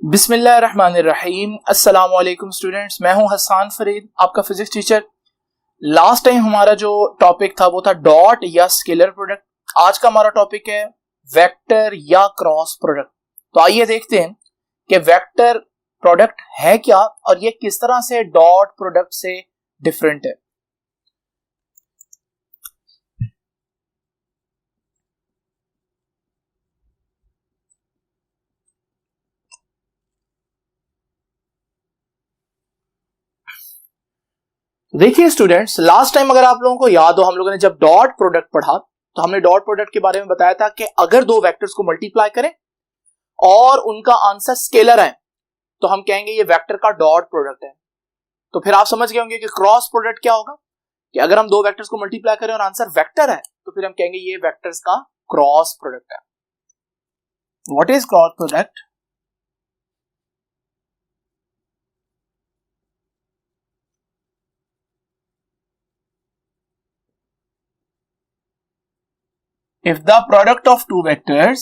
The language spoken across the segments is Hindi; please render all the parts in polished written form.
बिस्मिल्लाहिर्रहमानिर्रहीम। अस्सलाम वालेकुम स्टूडेंट्स, मैं हूं हसन फरीद, आपका फिजिक्स टीचर। लास्ट टाइम हमारा जो टॉपिक था वो था डॉट या स्केलर प्रोडक्ट। आज का हमारा टॉपिक है वेक्टर या क्रॉस प्रोडक्ट। तो आइए देखते हैं कि वेक्टर प्रोडक्ट है क्या और ये किस तरह से डॉट प्रोडक्ट से डिफरेंट है। देखिए स्टूडेंट्स, लास्ट टाइम अगर आप लोगों को याद हो, हम लोगों ने जब डॉट प्रोडक्ट पढ़ा तो हमने डॉट प्रोडक्ट के बारे में बताया था कि अगर दो वेक्टर्स को मल्टीप्लाई करें और उनका आंसर स्केलर है तो हम कहेंगे ये वेक्टर का डॉट प्रोडक्ट है। तो फिर आप समझ गए होंगे कि क्रॉस प्रोडक्ट क्या होगा, कि अगर हम दो वेक्टर्स को मल्टीप्लाई करें और आंसर वेक्टर है तो फिर हम कहेंगे ये वेक्टर्स का क्रॉस प्रोडक्ट है। What is cross product? If the product of two vectors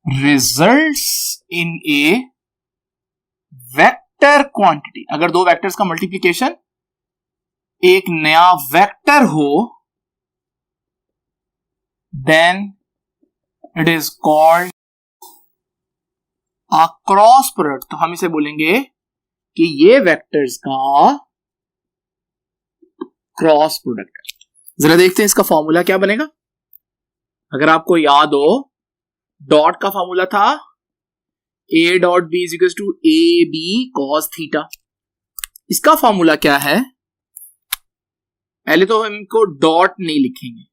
results in a vector quantity, अगर दो वेक्टर्स का मल्टीप्लिकेशन एक नया वेक्टर हो, then it is called a cross product। तो हम इसे बोलेंगे कि ये वेक्टर्स का क्रॉस प्रोडक्ट है। जरा देखते हैं इसका फॉर्मूला क्या बनेगा। अगर आपको याद हो, डॉट का फॉर्मूला था a dot B is equal to A B cos theta. इसका फॉर्मूला क्या है? पहले तो हम इनको डॉट नहीं लिखेंगे।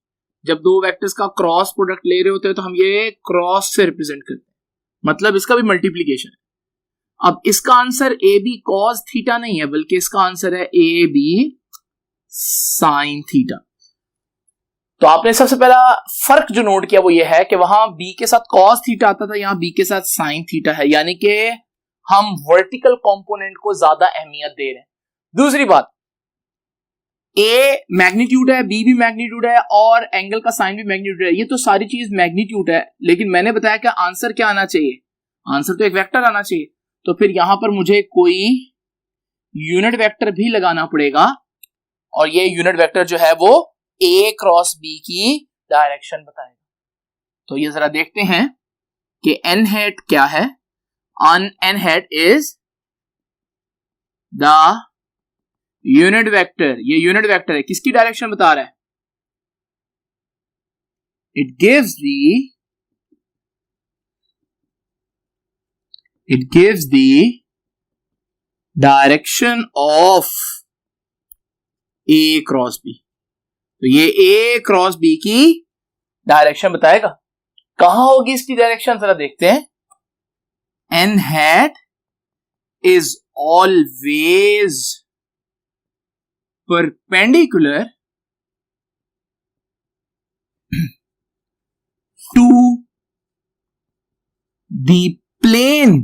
जब दो वेक्टर्स का क्रॉस प्रोडक्ट ले रहे होते हैं तो हम ये क्रॉस से रिप्रेजेंट करते हैं, मतलब इसका भी मल्टीप्लीकेशन है। अब इसका answer A B cos theta नहीं है, बल्कि इसका आंसर है ए बी साइन थीटा। तो आपने सबसे पहला फर्क जो नोट किया वो ये है कि वहां b के साथ cos थीटा आता था, यहां b के साथ sin थीटा है, यानी कि हम वर्टिकल कंपोनेंट को ज्यादा अहमियत दे रहे हैं। दूसरी बात, a मैग्नीट्यूड है, b भी मैग्नीट्यूड है और एंगल का साइन भी मैग्नीट्यूड है। ये तो सारी चीज मैग्नीट्यूड है, लेकिन मैंने बताया कि आंसर क्या आना चाहिए? आंसर तो एक वेक्टर आना चाहिए। तो फिर यहां पर मुझे कोई यूनिट वेक्टर भी लगाना पड़ेगा और ये यूनिट वेक्टर जो है वो a क्रॉस b की डायरेक्शन बताएगा। तो ये जरा देखते हैं कि n हैट क्या है। n hat is the unit vector. ये यूनिट वेक्टर है, किसकी डायरेक्शन बता रहा है? It gives the direction of a cross b। तो ये a क्रॉस b की डायरेक्शन बताएगा। कहां होगी इसकी डायरेक्शन, जरा देखते हैं। n hat is always perpendicular to the plane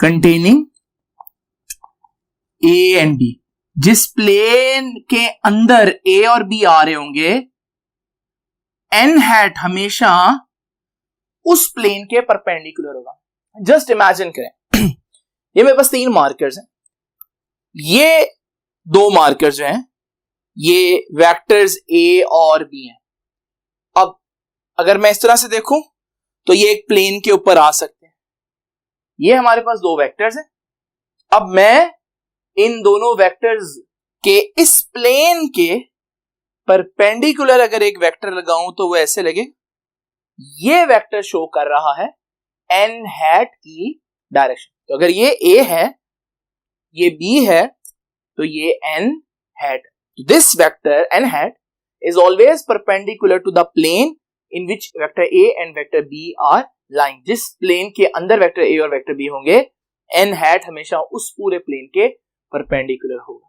containing a and b। जिस प्लेन के अंदर a और b आ रहे होंगे, n हैट हमेशा उस प्लेन के परपेंडिकुलर होगा। जस्ट इमेजिन करें ये मेरे पास तीन मार्कर्स हैं, ये दो मार्कर्स जो हैं ये वेक्टर्स a और b हैं। अब अगर मैं इस तरह से देखूं तो ये एक प्लेन के ऊपर आ सकते हैं। ये हमारे पास दो वेक्टर्स हैं। अब मैं इन दोनों वेक्टर्स के इस प्लेन के परपेंडिकुलर अगर एक वेक्टर लगाऊं तो वो ऐसे लगे। ये वेक्टर शो कर रहा है n हैट की डायरेक्शन। तो अगर ये a है, ये b है, तो ये n hat. This vector n hat is always perpendicular to the plane in which vector a and vector b are lying. जिस प्लेन के अंदर वेक्टर a और वेक्टर b होंगे, n हैट हमेशा उस पूरे प्लेन के परपेंडिकुलर होगा।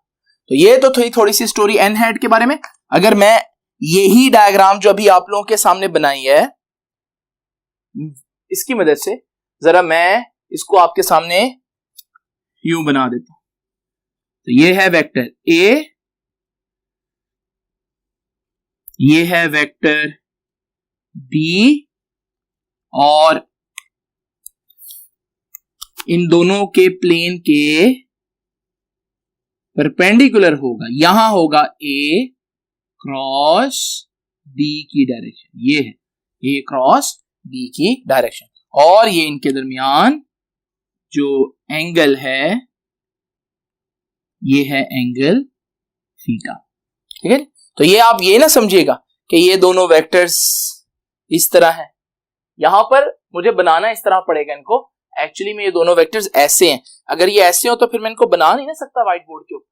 तो ये तो थोड़ी सी स्टोरी n हैट के बारे में। अगर मैं यही डायग्राम जो अभी आप लोगों के सामने बनाई है, इसकी मदद से जरा मैं इसको आपके सामने यूं बना देता हूं। तो ये है वेक्टर a, ये है वेक्टर बी और इन दोनों के प्लेन के परपेंडिकुलर होगा, यहां होगा ए क्रॉस बी की डायरेक्शन, ये है ए क्रॉस बी की डायरेक्शन, और ये इनके दरमियान जो एंगल है ये है एंगल थीटा। ठीक है, तो ये आप ये ना समझिएगा कि ये दोनों वेक्टर्स इस तरह है, यहां पर मुझे बनाना इस तरह पड़ेगा इनको। एक्चुअली में ये दोनों वेक्टर्स ऐसे हैं, अगर ये ऐसे हो तो फिर मैं इनको बना नहीं ना सकता व्हाइट बोर्ड के ऊपर,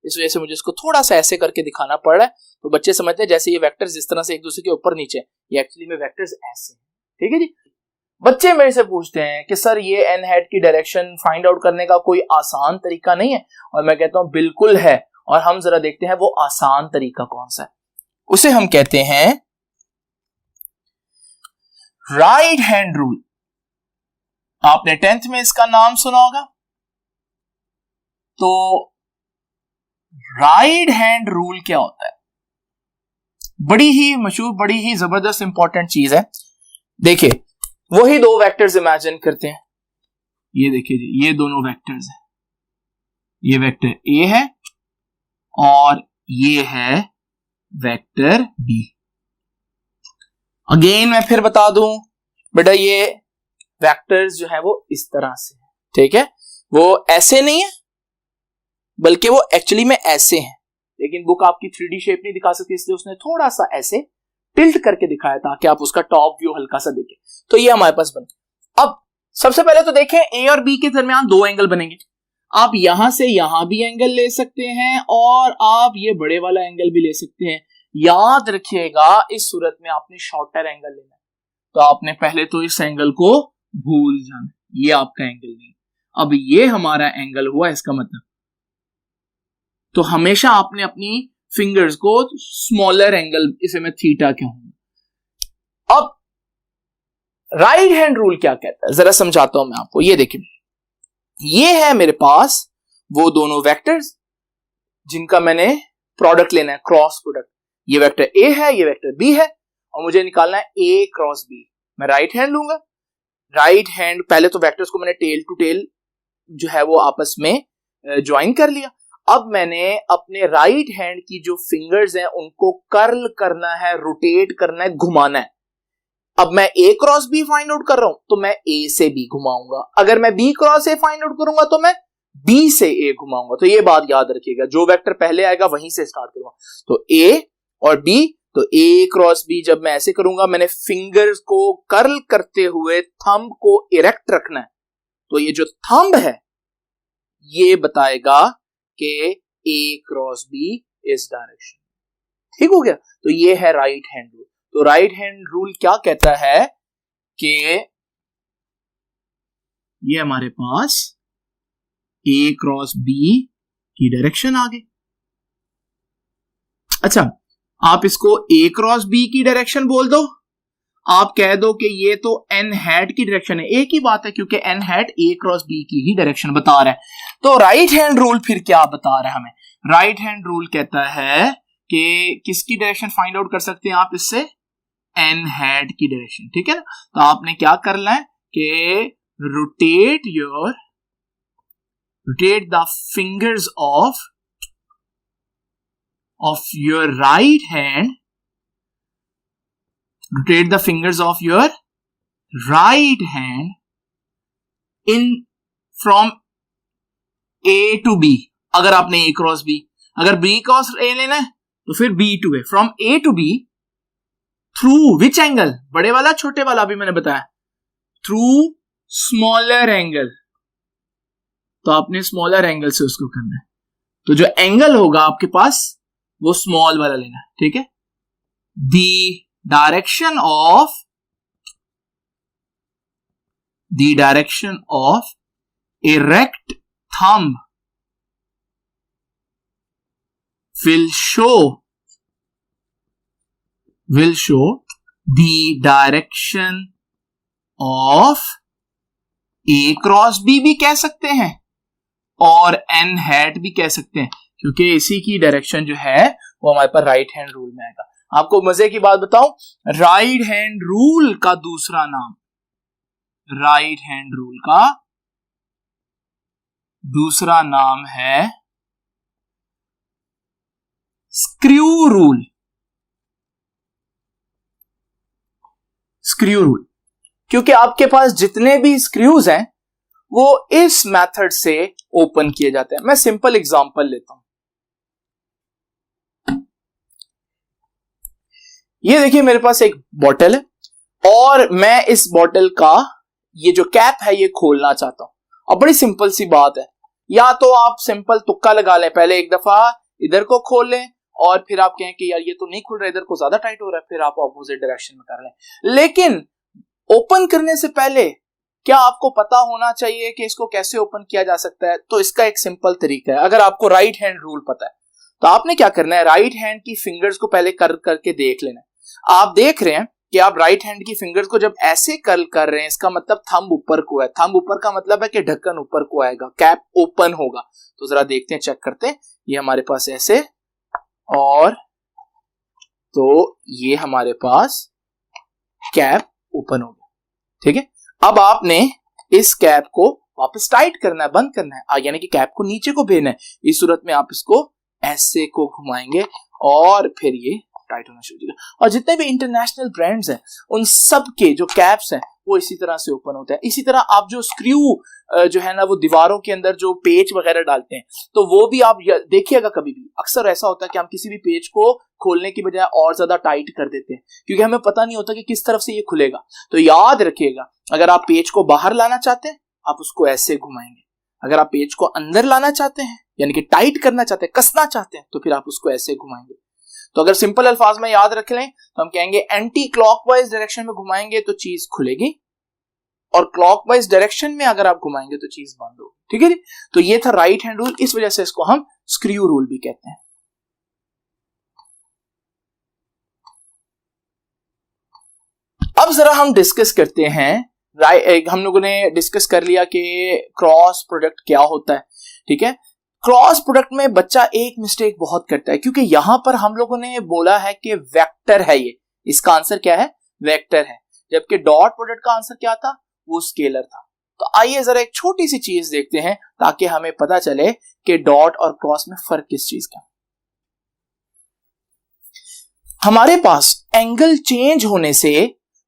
इस वजह से मुझे इसको थोड़ा सा ऐसे करके दिखाना पड़ रहा है। तो बच्चे समझते हैं जैसे ये वेक्टर्स इस तरह से एक दूसरे के ऊपर नीचे, ये एक्चुअली में वेक्टर्स ऐसे हैं। ठीक है जी, बच्चे मेरे से पूछते हैं कि सर ये एन हैट की डायरेक्शन फाइंड आउट करने का कोई आसान तरीका नहीं है, और मैं कहता हूं बिल्कुल है, और हम जरा देखते हैं वो आसान तरीका कौन सा है। उसे हम कहते हैं राइट हैंड रूल। आपने 10th में इसका नाम सुना होगा। तो राइट हैंड रूल क्या होता है? बड़ी ही मशहूर, बड़ी ही जबरदस्त इंपॉर्टेंट चीज है। देखिए, वही दो वेक्टर्स इमेजिन करते हैं, ये देखिए जी, ये दोनों वेक्टर्स हैं, ये वेक्टर ए है और ये है वेक्टर बी। अगेन मैं फिर बता दूं बेटा, ये वेक्टर्स जो है वो इस तरह से है, ठीक है, वो ऐसे नहीं है बल्कि वो एक्चुअली में ऐसे हैं, लेकिन बुक आपकी 3D शेप नहीं दिखा सकती, इसलिए उसने थोड़ा सा ऐसे टिल्ट करके दिखाया ताकि आप उसका टॉप व्यू हल्का सा देखें। तो ये हमारे पास बना। अब सबसे पहले तो देखें ए और बी के दरमियान दो एंगल बनेंगे। आप यहां से यहां भी एंगल ले सकते हैं और आप ये बड़े वाला एंगल भी ले सकते हैं। याद रखिएगा इस सूरत में आपने शॉर्टर एंगल लेना है, तो आपने पहले तो इस एंगल को भूल जाना, ये आपका एंगल नहीं। अब ये हमारा एंगल हुआ, इसका मतलब तो हमेशा आपने अपनी फिंगर्स को स्मॉलर एंगल, इसे मैं थीटा कहूंगा। अब राइट हैंड रूल क्या कहता है जरा समझाता हूं मैं आपको। ये देखिए, ये है मेरे पास वो दोनों वेक्टर्स जिनका मैंने प्रोडक्ट लेना है, क्रॉस प्रोडक्ट। ये वेक्टर ए है, ये वेक्टर बी है, और मुझे निकालना है ए क्रॉस बी। मैं राइट हैंड लूंगा। राइट हैंड, पहले तो वेक्टर्स को मैंने टेल टू टेल जो है वो आपस में ज्वाइन कर लिया। अब मैंने अपने राइट हैंड की जो फिंगर्स हैं उनको कर्ल करना है, रोटेट करना है, घुमाना है। अब मैं ए क्रॉस बी फाइंड आउट कर रहा हूं तो मैं ए से बी घुमाऊंगा, अगर मैं B cross A find out करूंगा तो मैं बी से ए घुमाऊंगा। तो ये बात याद रखिएगा, जो वेक्टर पहले आएगा वहीं से स्टार्ट करूंगा। तो ए और बी, तो ए क्रॉस बी जब मैं ऐसे करूंगा, मैंने फिंगर्स को कर्ल करते हुए थंब को इरेक्ट रखना है। तो ये जो थंब है ये बताएगा कि ए क्रॉस बी इस डायरेक्शन। ठीक हो गया? तो ये है राइट हैंड रूल। तो राइट हैंड रूल क्या कहता है कि ये हमारे पास ए क्रॉस बी की डायरेक्शन आ गई। अच्छा, आप इसको ए क्रॉस बी की डायरेक्शन बोल दो, आप कह दो कि ये तो एन हैट की डायरेक्शन है। एक ही बात है क्योंकि एन हैट ए क्रॉस बी की ही डायरेक्शन बता रहा है। तो राइट हैंड रूल फिर क्या बता रहा है हमें? राइट हैंड रूल कहता है कि किसकी डायरेक्शन फाइंड आउट कर सकते हैं आप इससे? एन हैट की डायरेक्शन। ठीक है ना? तो आपने क्या करना है कि rotate the fingers of your right hand, rotate the fingers of your right hand in from A to B। अगर आपने A क्रॉस B, अगर B क्रॉस A लेना है तो फिर B to A, from A to B through which angle? बड़े वाला छोटे वाला अभी मैंने बताया, through smaller angle। तो आपने स्मॉलर एंगल से उसको करना है, तो जो एंगल होगा आपके पास वो स्मॉल वाला लेना है। ठीक है? the direction of erect thumb will show the direction of A cross B भी कह सकते हैं और एन हैट भी कह सकते हैं, क्योंकि इसी की डायरेक्शन जो है वो हमारे पास राइट हैंड रूल में आएगा। आपको मजे की बात बताऊं, राइट हैंड रूल का दूसरा नाम, राइट हैंड रूल का दूसरा नाम है स्क्रू रूल। स्क्रू रूल, क्योंकि आपके पास जितने भी स्क्रूज हैं वो इस मेथड से ओपन किए जाते हैं। मैं सिंपल एग्जांपल लेता हूं, ये देखिए मेरे पास एक बॉटल है और मैं इस बॉटल का ये जो कैप है ये खोलना चाहता हूं। अब बड़ी सिंपल सी बात है, या तो आप सिंपल तुक्का लगा लें, पहले एक दफा इधर को खोल लें और फिर आप कहें कि यार ये तो नहीं खुल रहा, इधर को ज्यादा टाइट हो रहा है, फिर आप ऑपोजिट डायरेक्शन में कर लें। लेकिन ओपन करने से पहले क्या आपको पता होना चाहिए कि इसको कैसे ओपन किया जा सकता है? तो इसका एक सिंपल तरीका है। अगर आपको राइट हैंड रूल पता है तो आपने क्या करना है, राइट हैंड की फिंगर्स को पहले कर्ल करके देख लेना है। आप देख रहे हैं कि आप राइट हैंड की फिंगर्स को जब ऐसे कर्ल कर रहे हैं, इसका मतलब थंब ऊपर को है। थंब ऊपर का मतलब है कि ढक्कन ऊपर को आएगा, कैप ओपन होगा। तो जरा देखते हैं, चेक करते हैं। ये हमारे पास ऐसे, और तो ये हमारे पास कैप ओपन हो गया, ठीक है। अब आपने इस कैप को वापस टाइट करना है, बंद करना है, यानी कि कैप को नीचे को भेजना है। इस सूरत में आप इसको ऐसे को घुमाएंगे और फिर ये टाइट होना शुरू हो जाएगा। और जितने भी इंटरनेशनल ब्रांड्स हैं उन सब के जो कैप्स हैं वो इसी तरह से ओपन होता है। इसी तरह आप जो स्क्रू जो है ना वो दीवारों के अंदर जो पेच वगैरह डालते हैं, तो वो भी आप देखिएगा कभी भी अक्सर ऐसा होता है कि हम किसी भी पेज को खोलने की बजाय और ज्यादा टाइट कर देते हैं, क्योंकि हमें पता नहीं होता कि किस तरफ से ये खुलेगा। तो याद रखिएगा, अगर आप पेज को बाहर लाना चाहते हैं आप उसको ऐसे घुमाएंगे, अगर आप पेज को अंदर लाना चाहते हैं यानी कि टाइट करना चाहते हैं, कसना चाहते हैं, तो फिर आप उसको ऐसे घुमाएंगे। तो अगर सिंपल अल्फाज में याद रख लें तो हम कहेंगे एंटी क्लॉकवाइज डायरेक्शन में घुमाएंगे तो चीज खुलेगी, और क्लॉकवाइज डायरेक्शन में अगर आप घुमाएंगे तो चीज बंद होगी, ठीक है जी। तो ये था राइट हैंड रूल, इस वजह से इसको हम स्क्रू रूल भी कहते हैं। अब जरा हम डिस्कस करते हैं, हम लोगों ने डिस्कस कर लिया कि क्रॉस प्रोडक्ट क्या होता है, ठीक है। क्रॉस प्रोडक्ट में बच्चा एक मिस्टेक बहुत करता है, क्योंकि यहां पर हम लोगों ने बोला है कि वेक्टर है ये, इसका आंसर क्या है, वेक्टर है, जबकि डॉट प्रोडक्ट का आंसर क्या था, वो स्केलर था। तो आइए जरा एक छोटी सी चीज देखते हैं ताकि हमें पता चले कि डॉट और क्रॉस में फर्क किस चीज का। हमारे पास एंगल चेंज होने से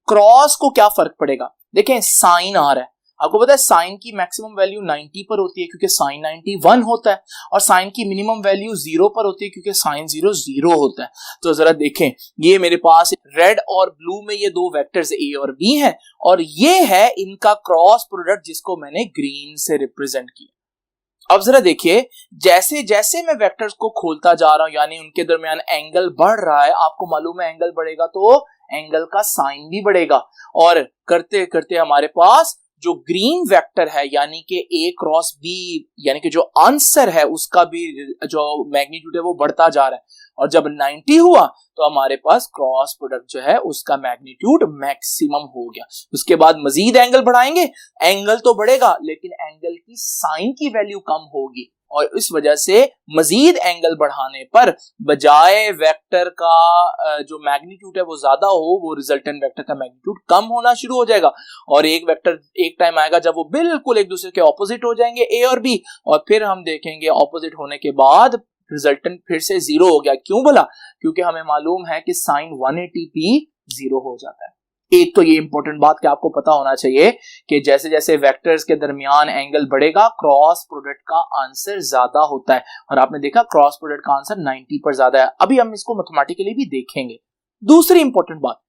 क्रॉस को क्या फर्क पड़ेगा। देखें साइन आ रहा है, आपको पता है साइन की मैक्सिमम वैल्यू 90 पर होती है क्योंकि साइन 90 1 होता है, और साइन की मिनिमम वैल्यू 0 पर होती है क्योंकि साइन 0 0 होता है। तो जरा देखें, ये मेरे पास रेड और ब्लू में ये दो वेक्टर्स ए और बी हैं, और ये है इनका क्रॉस प्रोडक्ट जिसको मैंने ग्रीन से रिप्रेजेंट किया। अब जरा देखिए, जैसे जैसे मैं वेक्टर्स को खोलता जा रहा हूं यानी उनके दरमियान एंगल बढ़ रहा है, आपको मालूम है एंगल बढ़ेगा तो एंगल का साइन भी बढ़ेगा, और करते करते हमारे पास जो ग्रीन वेक्टर है यानी कि ए क्रॉस बी यानी कि जो आंसर है उसका भी जो मैग्नीट्यूड है वो बढ़ता जा रहा है, और जब 90 हुआ तो हमारे पास क्रॉस प्रोडक्ट जो है उसका मैग्नीट्यूड मैक्सिमम हो गया। उसके बाद मजीद एंगल बढ़ाएंगे, एंगल तो बढ़ेगा लेकिन एंगल की साइन की वैल्यू कम होगी, और इस वजह से मजीद एंगल बढ़ाने पर बजाय वेक्टर का जो मैग्नीट्यूड है वो ज्यादा हो, वो रिजल्टेंट वेक्टर का मैग्नीट्यूड कम होना शुरू हो जाएगा, और एक वेक्टर एक टाइम आएगा जब वो बिल्कुल एक दूसरे के ऑपोजिट हो जाएंगे ए और बी, और फिर हम देखेंगे ऑपोजिट होने के बाद रिजल्टेंट फिर से 0 हो गया। क्यों बोला, क्योंकि हमें मालूम है कि साइन 180 भी 0 हो जाता है। एक तो ये इंपॉर्टेंट बात कि आपको पता होना चाहिए कि जैसे जैसे वेक्टर्स के दरमियान एंगल बढ़ेगा क्रॉस प्रोडक्ट का आंसर ज्यादा होता है, और आपने देखा क्रॉस प्रोडक्ट का आंसर 90 पर ज्यादा है। अभी हम इसको मैथमेटिकली भी देखेंगे। दूसरी इंपॉर्टेंट बात,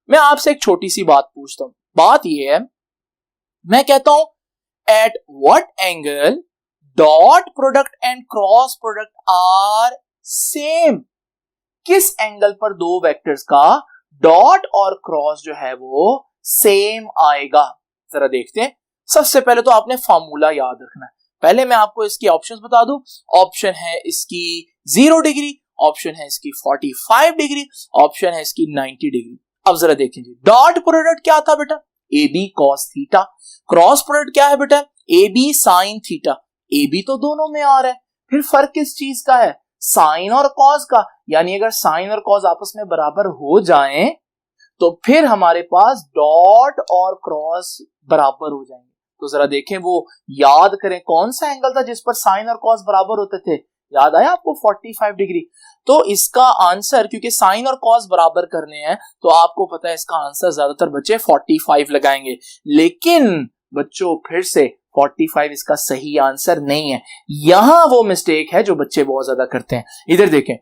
मैं आपसे एक छोटी सी बात पूछता हूं। बात यह है, मैं कहता हूं at what angle dot product and cross product are same. किस एंगल पर दो वेक्टर्स का डॉट और क्रॉस जो है वो सेम आएगा, जरा देखते हैं। सबसे पहले तो आपने फॉर्मूला याद रखना है। पहले मैं आपको इसकी ऑप्शंस बता दूं। ऑप्शन है इसकी 0 डिग्री, ऑप्शन है इसकी 45 डिग्री, ऑप्शन है इसकी 90 डिग्री। अब जरा देखें जी, डॉट प्रोडक्ट क्या था बेटा, A B cos theta. Cross product क्या है बेटा, A B sine theta. A B तो दोनों में आ रहा है, फिर फर्क किस चीज का है, साइन और कॉस का, यानी अगर साइन और कॉस आपस में बराबर हो जाएं तो फिर हमारे पास डॉट और क्रॉस बराबर हो जाएंगे। तो जरा देखें, वो याद करें कौन सा एंगल था जिस पर साइन और कॉस बराबर होते थे, याद आया आपको? 45 डिग्री। तो इसका आंसर, क्योंकि साइन और कॉस बराबर करने हैं तो आपको पता है इसका आंसर ज्यादातर बच्चे 45 लगाएंगे, लेकिन बच्चों फिर से 45 इसका सही आंसर नहीं है। यहां वो मिस्टेक है जो बच्चे बहुत ज्यादा करते हैं। इधर देखें,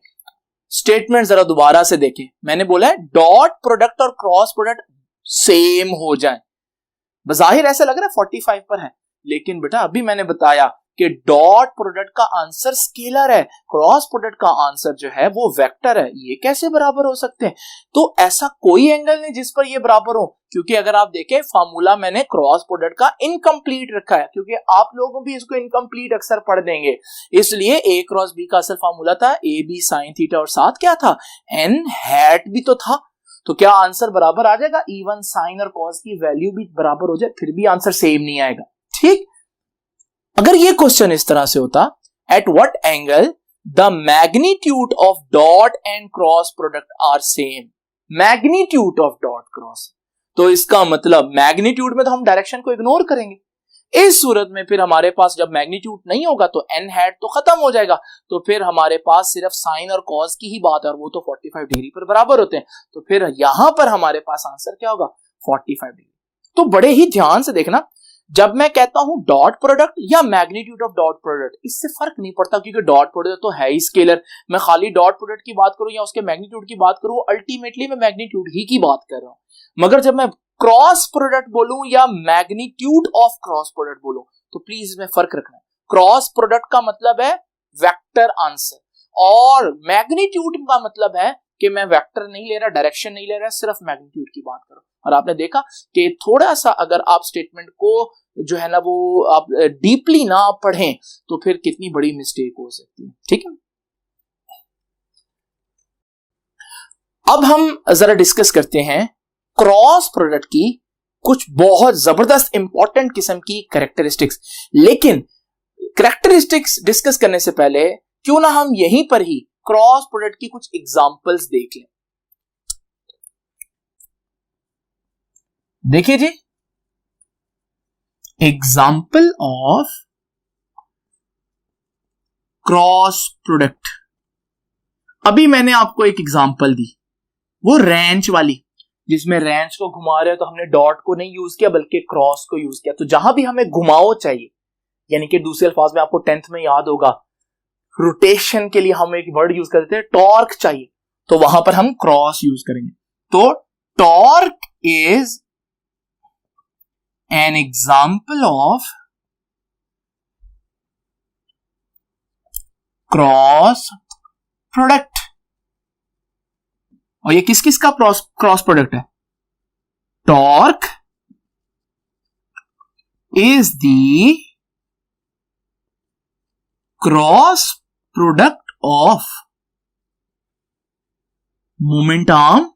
स्टेटमेंट जरा दोबारा से देखें। मैंने बोला है डॉट प्रोडक्ट और क्रॉस प्रोडक्ट सेम हो जाए। बज़ाहिर ऐसा लग रहा है 45 पर है, लेकिन बेटा अभी मैंने बताया कि डॉट प्रोडक्ट का आंसर स्केलर है, क्रॉस प्रोडक्ट का आंसर जो है वो वेक्टर है। ये कैसे बराबर हो सकते हैं? तो ऐसा कोई एंगल नहीं जिस पर ये बराबर हो, क्योंकि अगर आप देखें फार्मूला मैंने क्रॉस प्रोडक्ट का इनकम्प्लीट रखा है, क्योंकि आप लोग भी इसको इनकम्प्लीट अक्सर पढ़ देंगे, इसलिए ए क्रॉस बी का असल फार्मूला था ए बी साइन थीटा और साथ क्या था? एन हैट भी तो था। तो क्या आंसर बराबर आ जाएगा? इवन साइन और कॉस की वैल्यू भी बराबर हो जाए फिर भी आंसर सेम नहीं आएगा। ठीक, अगर ये क्वेश्चन इस तरह से होता, at what angle the magnitude of dot and cross product are same, magnitude of dot cross, तो इसका मतलब मैग्नीट्यूड में तो हम डायरेक्शन को इग्नोर करेंगे। इस सूरत में फिर हमारे पास जब मैग्नीट्यूड नहीं होगा तो एन हैट तो खत्म हो जाएगा, तो फिर हमारे पास सिर्फ साइन और कॉस की ही बात है, और वो तो 45 डिग्री पर बराबर होते हैं। तो फिर यहां पर हमारे पास आंसर क्या होगा? 45 डिग्री। तो बड़े ही ध्यान से देखना, जब मैं कहता हूं डॉट प्रोडक्ट या मैग्नीट्यूड ऑफ डॉट प्रोडक्ट, इससे फर्क नहीं पड़ता, क्योंकि डॉट प्रोडक्ट तो है ही स्केलर। मैं खाली डॉट प्रोडक्ट की बात करूं या उसके मैग्नीट्यूड की बात करूं, अल्टीमेटली मैं मैग्नीट्यूड ही की बात कर रहा हूं। मगर जब मैं क्रॉस प्रोडक्ट बोलूं या मैग्नीट्यूड ऑफ क्रॉस प्रोडक्ट बोलूं, तो प्लीज इसमें फर्क रखना। क्रॉस प्रोडक्ट का मतलब है वेक्टर आंसर, और मैग्नीट्यूड का मतलब है कि मैं वेक्टर नहीं ले रहा, डायरेक्शन नहीं ले रहा, सिर्फ मैग्नीट्यूड की बात करो। और आपने देखा कि थोड़ा सा अगर आप स्टेटमेंट को जो है ना वो आप डीपली ना पढ़ें तो फिर कितनी बड़ी मिस्टेक हो सकती है। ठीक है, अब हम जरा डिस्कस करते हैं क्रॉस प्रोडक्ट की कुछ बहुत जबरदस्त इंपॉर्टेंट किस्म की कैरेक्टरिस्टिक्स। लेकिन कैरेक्टरिस्टिक्स डिस्कस करने से पहले क्यों ना हम यहीं पर ही क्रॉस प्रोडक्ट की कुछ एग्जांपल्स देख लें। देखिए जी, एग्जाम्पल ऑफ क्रॉस प्रोडक्ट। अभी मैंने आपको एक एग्जाम्पल दी, वो रेंच वाली, जिसमें रेंच को घुमा रहे हो तो हमने डॉट को नहीं यूज किया बल्कि क्रॉस को यूज किया। तो जहां भी हमें घुमाओ चाहिए, यानी कि दूसरे अल्फाज में आपको 10th में याद होगा, रोटेशन के लिए हम एक वर्ड यूज करते हैं टॉर्क चाहिए, तो वहां पर हम क्रॉस यूज करेंगे। तो torque is an example of cross product. और ये किस किस का क्रॉस प्रोडक्ट है? Torque is the cross product of moment arm.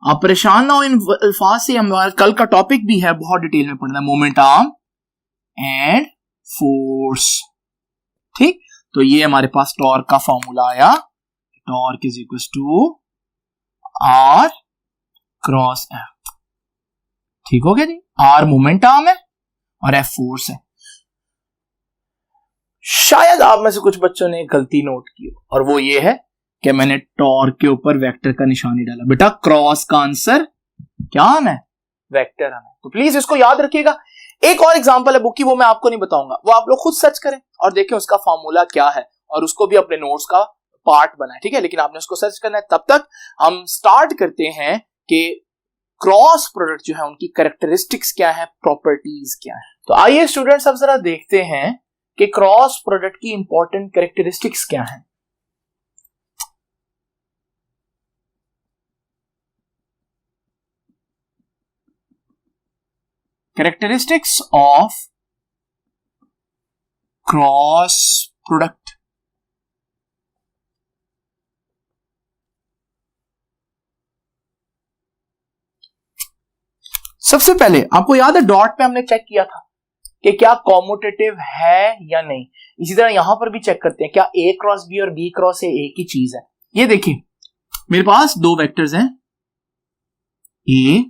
आप परेशान ना हो इन अल्फाज से, हमारा कल का टॉपिक भी है, बहुत डिटेल में पढ़ना है, मोमेंट आर्म एंड फोर्स। ठीक, तो ये हमारे पास टॉर्क का फॉर्मूला आया, torque is equal to R cross F. ठीक हो गया जी, आर मोमेंट आर्म है और एफ फोर्स है। शायद आप में से कुछ बच्चों ने गलती नोट की हो, और वो ये है कि मैंने टॉर्क के ऊपर वेक्टर का निशान नहीं डाला। बेटा क्रॉस का आंसर क्या आना है? वेक्टर आना है। तो प्लीज इसको याद रखिएगा। एक और एग्जांपल है बुक की, वो मैं आपको नहीं बताऊंगा, वो आप लोग खुद सर्च करें और देखें उसका फॉर्मूला क्या है, और उसको भी अपने नोट्स का पार्ट बनाए। ठीक है, लेकिन आपने उसको सर्च करना है। तब तक हम स्टार्ट करते हैं कि क्रॉस प्रोडक्ट जो है उनकी कैरेक्टरिस्टिक्स क्या है, प्रॉपर्टीज क्या है। तो आइए स्टूडेंट्स, अब जरा देखते हैं कि क्रॉस प्रोडक्ट की इंपॉर्टेंट कैरेक्टरिस्टिक्स क्या है। Characteristics of cross product। सबसे पहले आपको याद है डॉट पे हमने चेक किया था कि क्या कॉम्यूटेटिव है या नहीं। इसी तरह यहां पर भी चेक करते हैं क्या ए क्रॉस बी और बी क्रॉस ए एक ही चीज है। ये देखिए मेरे पास दो वेक्टर्स हैं ए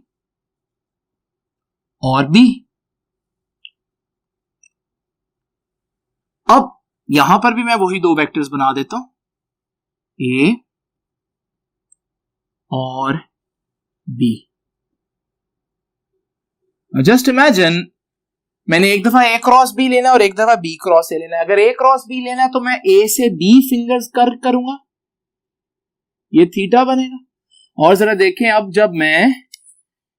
और बी। अब यहां पर भी मैं वही दो वेक्टर्स बना देता हूं ए और बी। जस्ट इमेजिन मैंने एक दफा ए क्रॉस बी लेना और एक दफा बी क्रॉस ए लेना है। अगर ए क्रॉस बी लेना है तो मैं ए से बी फिंगर्स कर करूंगा, ये थीटा बनेगा। और जरा देखें अब जब मैं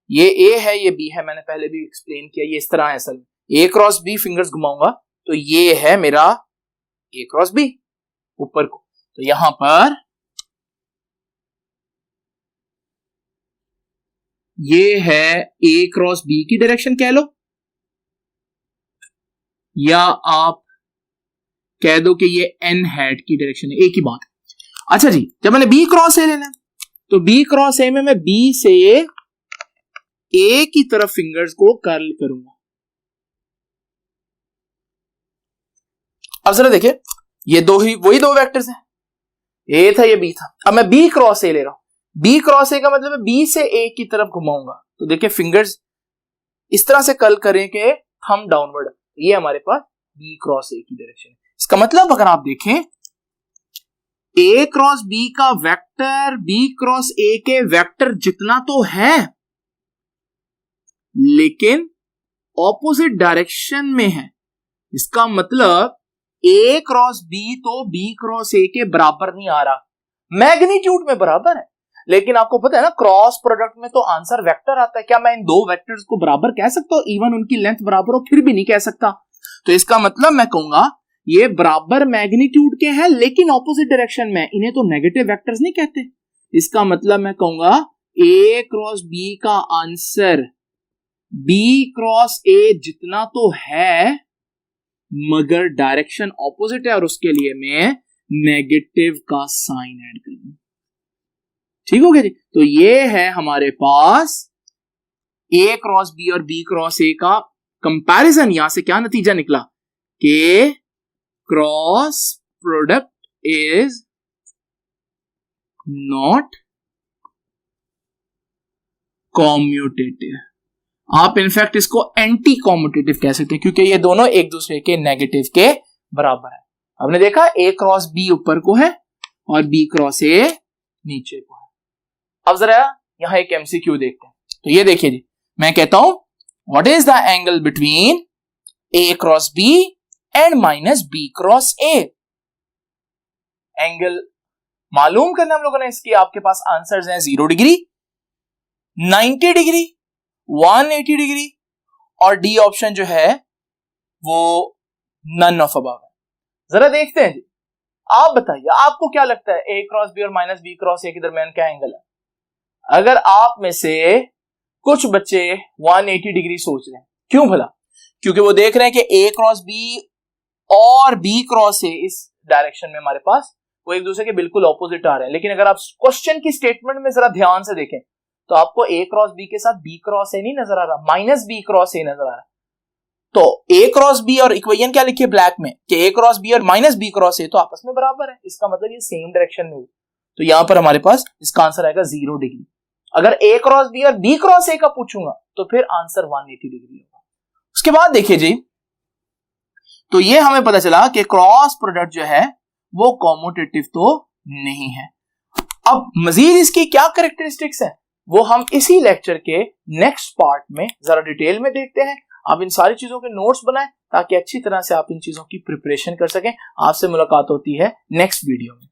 ये ए है ये बी है, मैंने पहले भी एक्सप्लेन किया ये इस तरह है असल में, ए क्रॉस बी फिंगर्स घुमाऊंगा तो ये है मेरा ए क्रॉस बी ऊपर को, तो यहां पर ये है ए क्रॉस बी की डायरेक्शन कह लो, या आप कह दो कि ये एन हैट की डायरेक्शन है, एक ही बात है। अच्छा जी, जब मैंने बी क्रॉस ए लेना है तो बी क्रॉस ए में मैं बी से ए की तरफ फिंगर्स को कर्ल करूंगा। अब जरा देखिए ये वही दो वेक्टर्स हैं, ए था ये बी था। अब मैं बी क्रॉस ए ले रहा हूं, बी क्रॉस ए का मतलब है बी से ए की तरफ घुमाऊंगा, तो देखिए फिंगर्स इस तरह से कर्ल करें कि थंब डाउनवर्ड, ये हमारे पास बी क्रॉस ए की डायरेक्शन है। इसका मतलब अगर आप देखें ए क्रॉस बी का वेक्टर बी क्रॉस ए के वेक्टर जितना तो है, लेकिन ऑपोजिट डायरेक्शन में है। इसका मतलब ए क्रॉस बी तो बी क्रॉस ए के बराबर नहीं आ रहा, मैग्नीट्यूड में बराबर है, लेकिन आपको पता है ना क्रॉस प्रोडक्ट में तो आंसर वेक्टर आता है। क्या मैं इन दो वेक्टर्स को बराबर कह सकता हूं? इवन उनकी लेंथ बराबर हो फिर भी नहीं कह सकता। तो इसका मतलब मैं कहूंगा ये बराबर मैग्नीट्यूड के हैं लेकिन ऑपोजिट डायरेक्शन में, इन्हें तो नेगेटिव वेक्टर्स नहीं कहते। इसका मतलब मैं कहूंगा ए क्रॉस बी का आंसर बी क्रॉस ए जितना तो है मगर डायरेक्शन ऑपोजिट है, और उसके लिए मैं नेगेटिव का साइन ऐड कर दूं। ठीक हो गया जी। तो ये है हमारे पास ए क्रॉस बी और बी क्रॉस ए का कंपैरिजन। यहां से क्या नतीजा निकला कि cross product is not commutative. आप इनफैक्ट इसको एंटी कॉम्यूटेटिव कह सकते हैं क्योंकि ये दोनों एक दूसरे के नेगेटिव के बराबर है। आपने देखा ए क्रॉस बी ऊपर को है और बी क्रॉस ए नीचे को है। अब जरा यहां एक एमसीक्यू देखते हैं। तो ये देखिए जी, मैं कहता हूं what is the angle between A cross B and minus B cross A. Angle मालूम करना हम लोगों ने इसकी, आपके पास आंसर्स हैं 0 डिग्री, 90 डिग्री, 180 डिग्री और डी ऑप्शन जो है वो नन ऑफ अबव है। जरा देखते हैं जी, आप बताइए आपको क्या लगता है ए क्रॉस बी और माइनस बी क्रॉस ए के दरमियान क्या एंगल है? अगर आप में से कुछ बच्चे 180 डिग्री सोच रहे हैं, क्यों भला? क्योंकि वो देख रहे हैं कि ए क्रॉस बी और बी क्रॉस ए इस डायरेक्शन में हमारे पास वो एक दूसरे के बिल्कुल ऑपोजिट आ रहे हैं। लेकिन अगर आप क्वेश्चन की स्टेटमेंट में जरा ध्यान से देखें तो आपको ए क्रॉस बी के साथ बी क्रॉस ए नहीं नजर आ रहा, माइनस बी क्रॉस ए नजर आ रहा। तो ए क्रॉस बी और इक्वेशन क्या लिखी है ब्लैक में कि ए क्रॉस बी और माइनस बी क्रॉस ए तो आपस में बराबर है, इसका मतलब ये सेम डायरेक्शन में। तो यहां पर हमारे पास इसका आंसर आएगा 0 डिग्री। अगर ए क्रॉस बी और बी क्रॉस ए का पूछूंगा तो फिर आंसर 180 डिग्री होगा। उसके बाद देखिए जी, तो ये हमें पता चला कि क्रॉस प्रोडक्ट जो है वो कॉम्यूटेटिव तो नहीं है। अब मजीद इसकी क्या कैरेक्टरिस्टिक्स है वो हम इसी लेक्चर के नेक्स्ट पार्ट में जरा डिटेल में देखते हैं। आप इन सारी चीजों के नोट्स बनाएं ताकि अच्छी तरह से आप इन चीजों की प्रिपरेशन कर सकें। आपसे मुलाकात होती है नेक्स्ट वीडियो में।